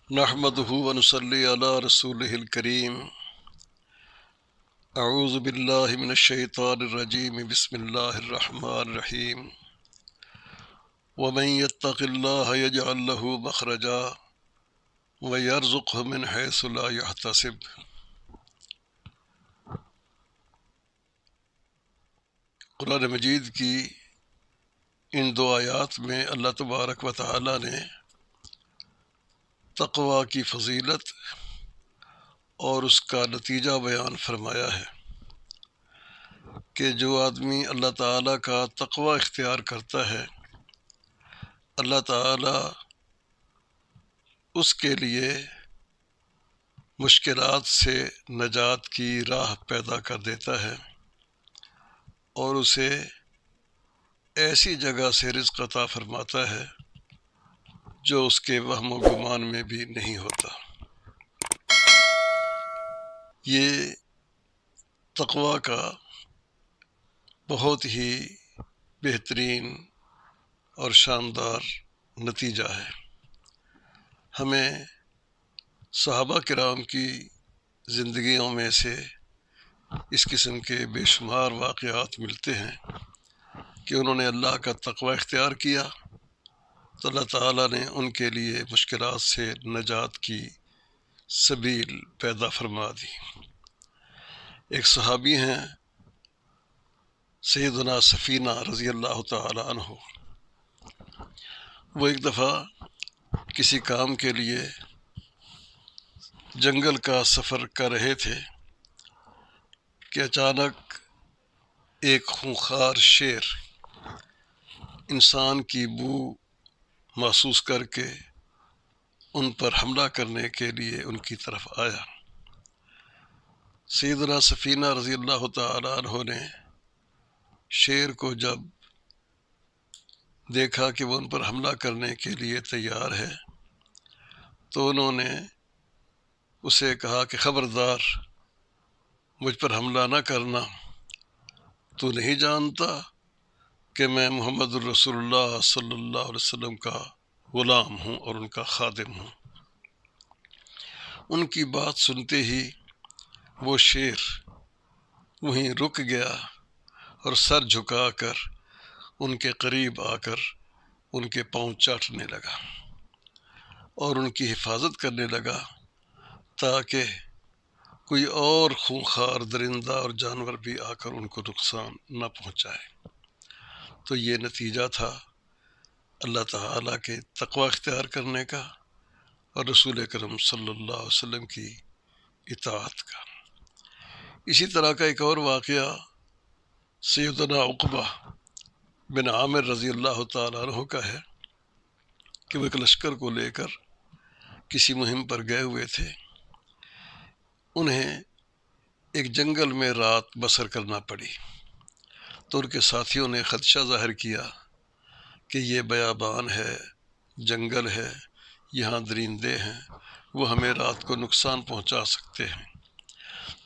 نحمده ونصلي على رسوله الكريم. اعوذ باللہ من الشیطان الرجیم، بسم اللہ الرحمن الرحیم. ومن يتق الله يجعل له مخرجا ويرزقه من حيث لا يحتسب. قرآن مجید کی ان دو آیات میں اللہ تبارک و تعالی نے تقوی کی فضیلت اور اس کا نتیجہ بیان فرمایا ہے کہ جو آدمی اللہ تعالیٰ کا تقوی اختیار کرتا ہے، اللہ تعالیٰ اس کے لیے مشکلات سے نجات کی راہ پیدا کر دیتا ہے اور اسے ایسی جگہ سے رزق عطا فرماتا ہے جو اس کے وہم و گمان میں بھی نہیں ہوتا. یہ تقوی کا بہت ہی بہترین اور شاندار نتیجہ ہے. ہمیں صحابہ کرام کی زندگیوں میں سے اس قسم کے بے شمار واقعات ملتے ہیں کہ انہوں نے اللہ کا تقوی اختیار کیا تو اللہ تعالیٰ نے ان کے لیے مشکلات سے نجات کی سبیل پیدا فرما دی. ایک صحابی ہیں سیدنا سفینہ رضی اللہ تعالی عنہ. وہ ایک دفعہ کسی کام کے لیے جنگل کا سفر کر رہے تھے کہ اچانک ایک خونخوار شیر انسان کی بو محسوس کر کے ان پر حملہ کرنے کے لیے ان کی طرف آیا. سیدنا سفینہ رضی اللہ تعالی عنہ نے شیر کو جب دیکھا کہ وہ ان پر حملہ کرنے کے لیے تیار ہے تو انہوں نے اسے کہا کہ خبردار، مجھ پر حملہ نہ کرنا، تو نہیں جانتا کہ میں محمد الرسول اللہ صلی اللہ علیہ وسلم کا غلام ہوں اور ان کا خادم ہوں. ان کی بات سنتے ہی وہ شیر وہیں رک گیا اور سر جھکا کر ان کے قریب آ کر ان کے پاؤں چاٹنے لگا اور ان کی حفاظت کرنے لگا تاکہ کوئی اور خونخوار درندہ اور جانور بھی آ کر ان کو نقصان نہ پہنچائے. تو یہ نتیجہ تھا اللہ تعالیٰ کے تقوی اختیار کرنے کا اور رسول کرم صلی اللہ علیہ وسلم کی اطاعت کا. اسی طرح کا ایک اور واقعہ سیدنا عقبہ بن عامر رضی اللہ تعالیٰ عنہ کا ہے کہ وہ ایک لشکر کو لے کر کسی مہم پر گئے ہوئے تھے. انہیں ایک جنگل میں رات بسر کرنا پڑی تو ان کے ساتھیوں نے خدشہ ظاہر کیا کہ یہ بیابان ہے، جنگل ہے، یہاں درندے ہیں، وہ ہمیں رات کو نقصان پہنچا سکتے ہیں.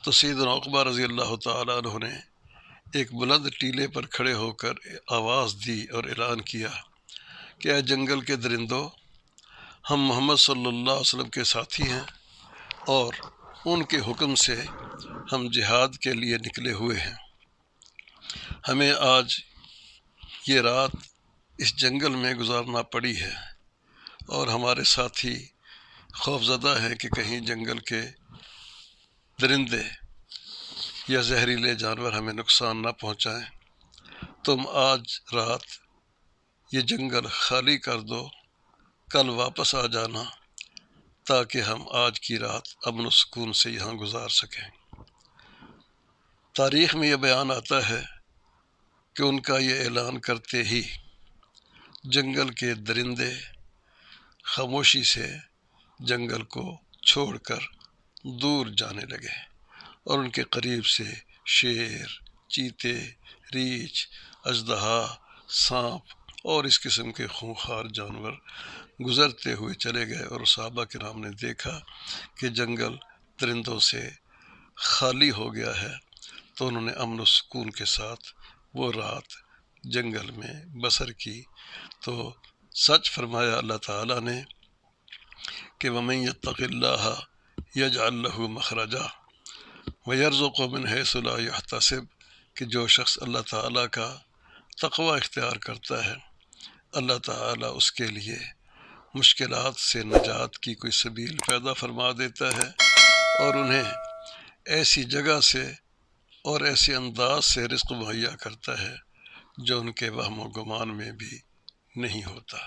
تو سیدنا عقبہ رضی اللہ تعالیٰ عنہ نے ایک بلند ٹیلے پر کھڑے ہو کر آواز دی اور اعلان کیا کہ اے جنگل کے درندوں، ہم محمد صلی اللہ علیہ وسلم کے ساتھی ہیں اور ان کے حکم سے ہم جہاد کے لیے نکلے ہوئے ہیں. ہمیں آج یہ رات اس جنگل میں گزارنا پڑی ہے اور ہمارے ساتھی خوفزدہ ہیں کہ کہیں جنگل کے درندے یا زہریلے جانور ہمیں نقصان نہ پہنچائیں. تم آج رات یہ جنگل خالی کر دو، کل واپس آ جانا تاکہ ہم آج کی رات امن و سکون سے یہاں گزار سکیں. تاریخ میں یہ بیان آتا ہے کہ ان کا یہ اعلان کرتے ہی جنگل کے درندے خاموشی سے جنگل کو چھوڑ کر دور جانے لگے اور ان کے قریب سے شیر، چیتے، ریچھ، اژدہا، سانپ اور اس قسم کے خونخوار جانور گزرتے ہوئے چلے گئے اور صحابہ کرام نے دیکھا کہ جنگل درندوں سے خالی ہو گیا ہے تو انہوں نے امن و سکون کے ساتھ وہ رات جنگل میں بسر کی. تو سچ فرمایا اللہ تعالیٰ نے کہ وَمَن يَتَّقِ اللَّهَ يَجْعَل لَّهُ مَخْرَجًا وَيَرْزُقْهُ مِنْ حَيْثُ لَا يَحْتَسِبُ، کہ جو شخص اللہ تعالیٰ کا تقوی اختیار کرتا ہے اللہ تعالیٰ اس کے لیے مشکلات سے نجات کی کوئی سبیل پیدا فرما دیتا ہے، اور انہیں ایسی جگہ سے اور ایسے انداز سے رزق مہیا کرتا ہے جو ان کے وہم و گمان میں بھی نہیں ہوتا۔